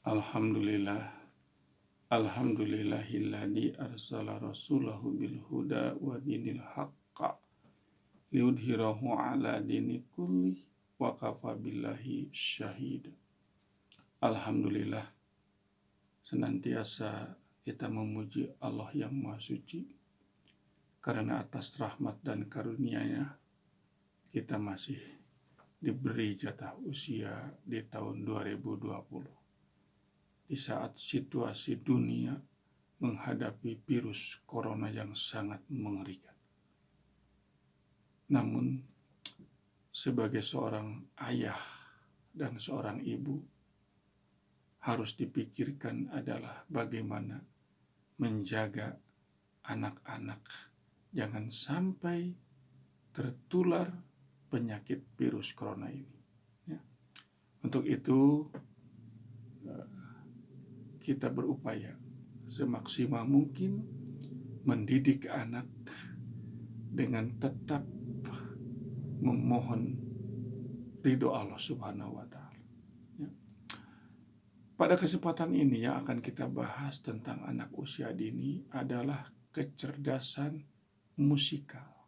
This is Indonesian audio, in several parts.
Alhamdulillah, alhamdulillahilladzi arsala rasulahu bil huda wa dinil haqqa liudhirahu ala dini kulli wa kafa billahi syahid. Alhamdulillah, senantiasa kita memuji Allah yang Maha Suci, karena atas rahmat dan karunia-Nya kita masih diberi jatah usia di tahun 2020. Di saat situasi dunia menghadapi virus corona yang sangat mengerikan. Namun, sebagai seorang ayah dan seorang ibu, harus dipikirkan adalah bagaimana menjaga anak-anak jangan sampai tertular penyakit virus corona ini. Untuk itu, kita berupaya semaksimal mungkin mendidik anak dengan tetap memohon ridho Allah Subhanahu wa Ta'ala. Pada kesempatan ini yang akan kita bahas tentang anak usia dini adalah kecerdasan musikal.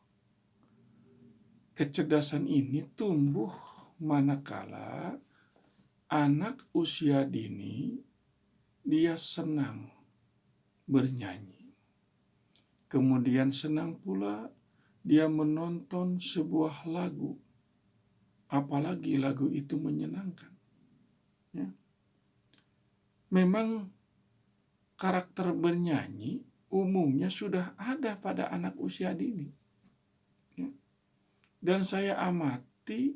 Kecerdasan ini tumbuh manakala anak usia dini dia senang bernyanyi. Kemudian senang pula dia menonton sebuah lagu, apalagi lagu itu menyenangkan. Memang karakter bernyanyi umumnya sudah ada pada anak usia dini. Dan saya amati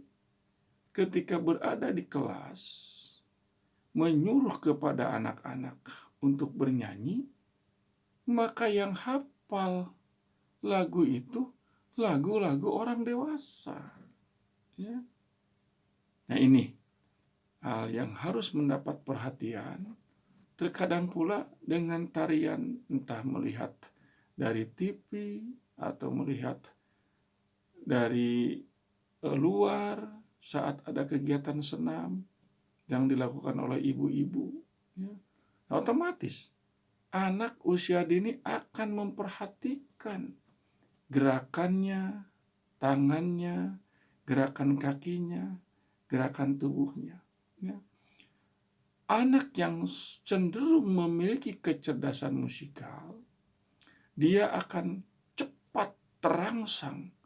ketika berada di kelas, menyuruh kepada anak-anak untuk bernyanyi, maka yang hafal lagu itu lagu-lagu orang dewasa. Nah, ini hal yang harus mendapat perhatian. Terkadang pula dengan tarian, entah melihat dari TV atau melihat dari luar saat ada kegiatan senam yang dilakukan oleh ibu-ibu, otomatis anak usia dini akan memperhatikan gerakannya, tangannya, gerakan kakinya, gerakan tubuhnya. Anak yang cenderung memiliki kecerdasan musikal, dia akan cepat terangsang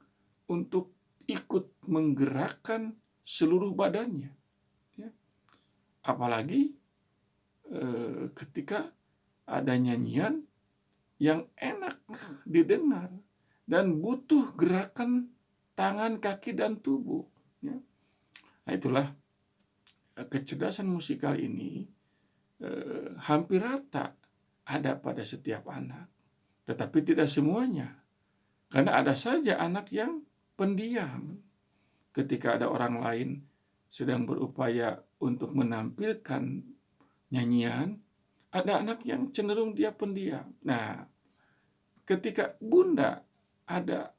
untuk ikut menggerakkan seluruh badannya. Apalagi ketika ada nyanyian yang enak didengar dan butuh gerakan tangan, kaki, dan tubuh. Nah, itulah kecerdasan musikal ini hampir rata ada pada setiap anak, tetapi tidak semuanya. Karena ada saja anak yang pendiam. Ketika ada orang lain sedang berupaya untuk menampilkan nyanyian, ada anak yang cenderung dia pendiam. Nah, ketika bunda ada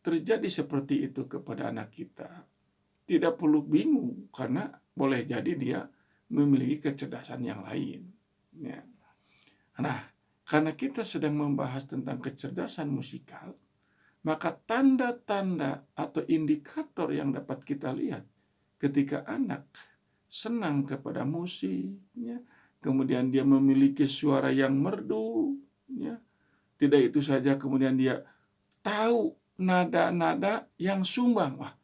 terjadi seperti itu kepada anak kita, tidak perlu bingung, karena boleh jadi dia memiliki kecerdasan yang lain. Nah, karena kita sedang membahas tentang kecerdasan musikal, maka tanda-tanda atau indikator yang dapat kita lihat ketika anak senang kepada musik, kemudian dia memiliki suara yang merdu, tidak itu saja, kemudian dia tahu nada-nada yang sumbang. Wah,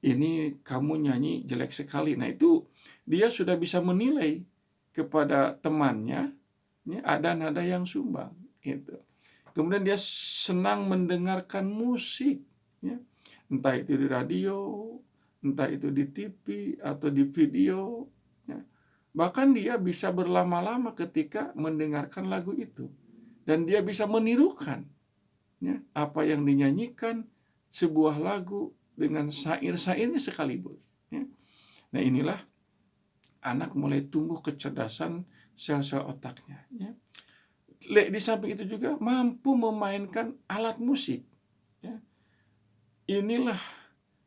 ini kamu nyanyi jelek sekali. Nah, itu dia sudah bisa menilai kepada temannya, ada nada yang sumbang. Itu. Kemudian dia senang mendengarkan musik, entah itu di radio, entah itu di TV atau di video. Bahkan dia bisa berlama-lama ketika mendengarkan lagu itu. Dan dia bisa menirukan apa yang dinyanyikan sebuah lagu dengan syair-syairnya sekaligus. Nah, inilah anak mulai tumbuh kecerdasan sel-sel otaknya. Di samping itu juga mampu memainkan alat musik. Inilah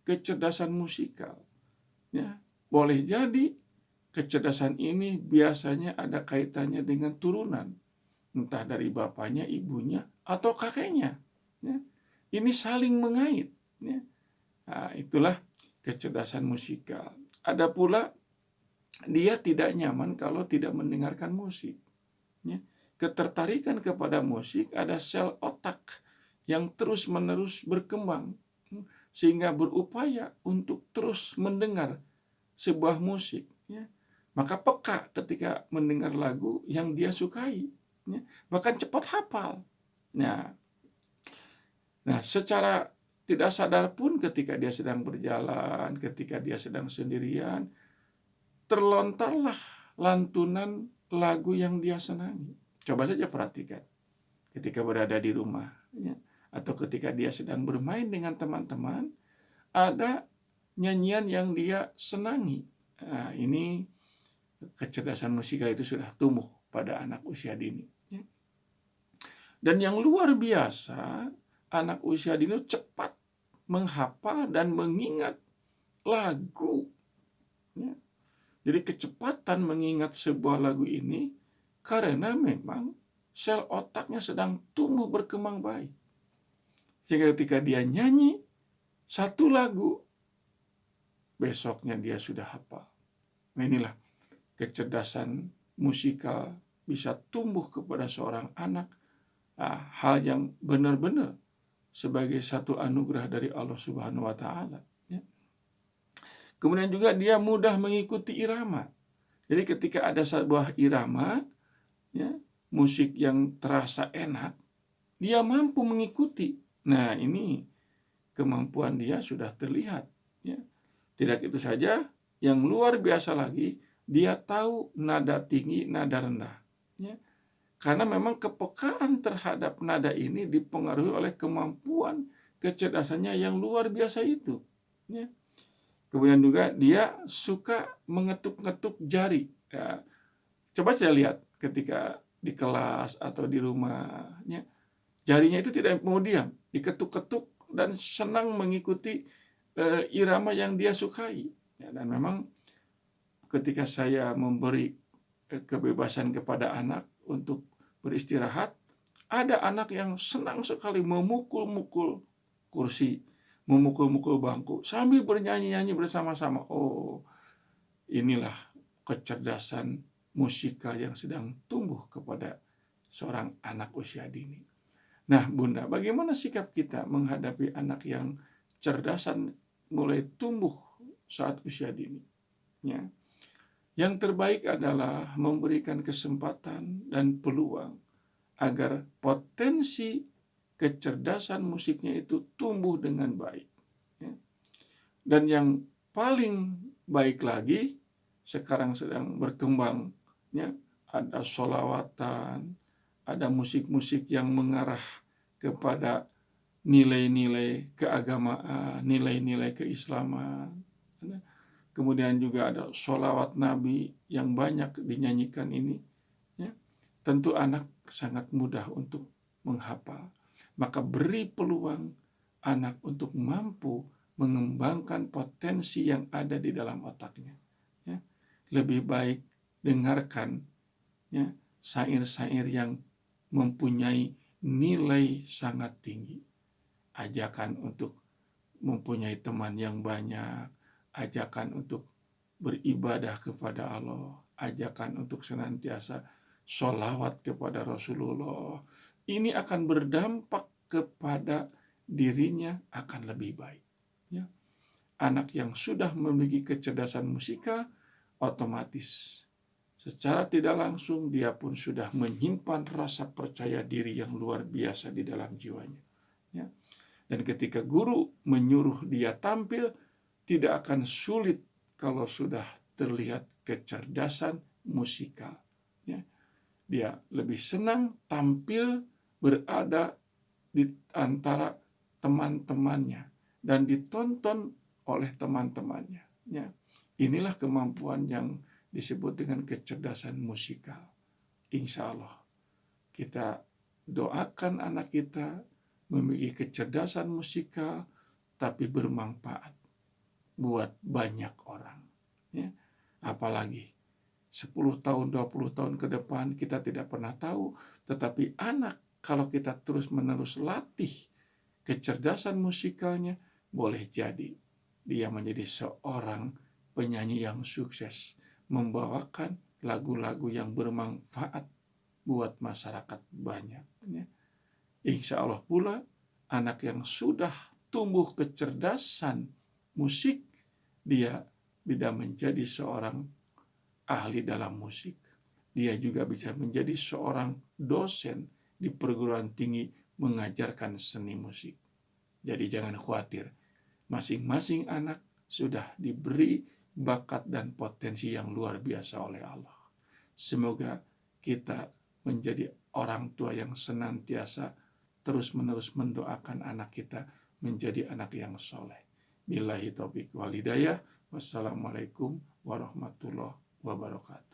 kecerdasan musikal. Boleh jadi kecerdasan ini biasanya ada kaitannya dengan turunan, entah dari bapaknya, ibunya, atau kakeknya. Ya. Ini saling mengait. Ya. Nah, itulah kecerdasan musikal. Ada pula dia tidak nyaman kalau tidak mendengarkan musik. Ya. Ketertarikan kepada musik ada sel otak yang terus-menerus berkembang, sehingga berupaya untuk terus mendengar sebuah musik. Ya. Maka peka ketika mendengar lagu yang dia sukai. Ya. Bahkan cepat hafal. Nah, secara tidak sadar pun ketika dia sedang berjalan, ketika dia sedang sendirian, terlontarlah lantunan lagu yang dia senangi. Coba saja perhatikan ketika berada di rumah, ya, atau ketika dia sedang bermain dengan teman-teman, ada nyanyian yang dia senangi. Nah, ini kecerdasan musikal itu sudah tumbuh pada anak usia dini. Ya. Dan yang luar biasa, anak usia dini cepat menghafal dan mengingat lagu. Ya. Jadi kecepatan mengingat sebuah lagu ini karena memang sel otaknya sedang tumbuh berkembang baik. Sehingga ketika dia nyanyi satu lagu, besoknya dia sudah hafal. Nah, inilah kecerdasan musikal bisa tumbuh kepada seorang anak. Hal yang benar-benar sebagai satu anugerah dari Allah Subhanahu wa Ta'ala. Ya. Kemudian juga dia mudah mengikuti irama. Jadi ketika ada sebuah irama, ya, musik yang terasa enak, dia mampu mengikuti. Nah, ini kemampuan dia sudah terlihat. Ya. Tidak itu saja, yang luar biasa lagi, dia tahu nada tinggi, nada rendah. Ya. Karena memang kepekaan terhadap nada ini dipengaruhi oleh kemampuan kecerdasannya yang luar biasa itu. Ya. Kemudian juga dia suka mengetuk-ngetuk jari. Ya, coba saya lihat ketika di kelas atau di rumahnya, jarinya itu tidak mau diam, diketuk-ketuk dan senang mengikuti irama yang dia sukai. Ya, dan memang ketika saya memberi kebebasan kepada anak untuk beristirahat, ada anak yang senang sekali memukul-mukul kursi, memukul-mukul bangku, sambil bernyanyi-nyanyi bersama-sama. Oh, inilah kecerdasan musikal yang sedang tumbuh kepada seorang anak usia dini. Nah, Bunda, bagaimana sikap kita menghadapi anak yang cerdasan mulai tumbuh saat usia dini? Ya. Yang terbaik adalah memberikan kesempatan dan peluang agar potensi kecerdasan musiknya itu tumbuh dengan baik. Ya. Dan yang paling baik lagi, sekarang sedang berkembang, ya, ada sholawatan, ada musik-musik yang mengarah kepada nilai-nilai keagamaan, nilai-nilai keislaman. Kemudian juga ada sholawat Nabi yang banyak dinyanyikan ini. Ya. Tentu anak sangat mudah untuk menghafal. Maka beri peluang anak untuk mampu mengembangkan potensi yang ada di dalam otaknya. Ya. Lebih baik dengarkan, ya, syair-syair yang mempunyai nilai sangat tinggi. Ajakan untuk mempunyai teman yang banyak, ajakan untuk beribadah kepada Allah, ajakan untuk senantiasa sholawat kepada Rasulullah. Ini akan berdampak kepada dirinya akan lebih baik. Ya. Anak yang sudah memiliki kecerdasan musikal, otomatis secara tidak langsung dia pun sudah menyimpan rasa percaya diri yang luar biasa di dalam jiwanya. Ya. Dan ketika guru menyuruh dia tampil, tidak akan sulit kalau sudah terlihat kecerdasan musikal. Ya. Dia lebih senang tampil berada di antara teman-temannya dan ditonton oleh teman-temannya. Ya. Inilah kemampuan yang disebut dengan kecerdasan musikal. Insya Allah kita doakan anak kita memiliki kecerdasan musikal tapi bermanfaat buat banyak orang. Ya. Apalagi 10 tahun, 20 tahun ke depan, kita tidak pernah tahu. Tetapi anak, kalau kita terus-menerus latih kecerdasan musikalnya, boleh jadi dia menjadi seorang penyanyi yang sukses, membawakan lagu-lagu yang bermanfaat buat masyarakat banyak. Insya Allah pula, anak yang sudah tumbuh kecerdasan musik, dia bisa menjadi seorang ahli dalam musik. Dia juga bisa menjadi seorang dosen di perguruan tinggi mengajarkan seni musik. Jadi jangan khawatir, masing-masing anak sudah diberi bakat dan potensi yang luar biasa oleh Allah. Semoga kita menjadi orang tua yang senantiasa terus-menerus mendoakan anak kita menjadi anak yang soleh. Billahi taufiq wal hidayah. Wassalamualaikum warahmatullahi wabarakatuh.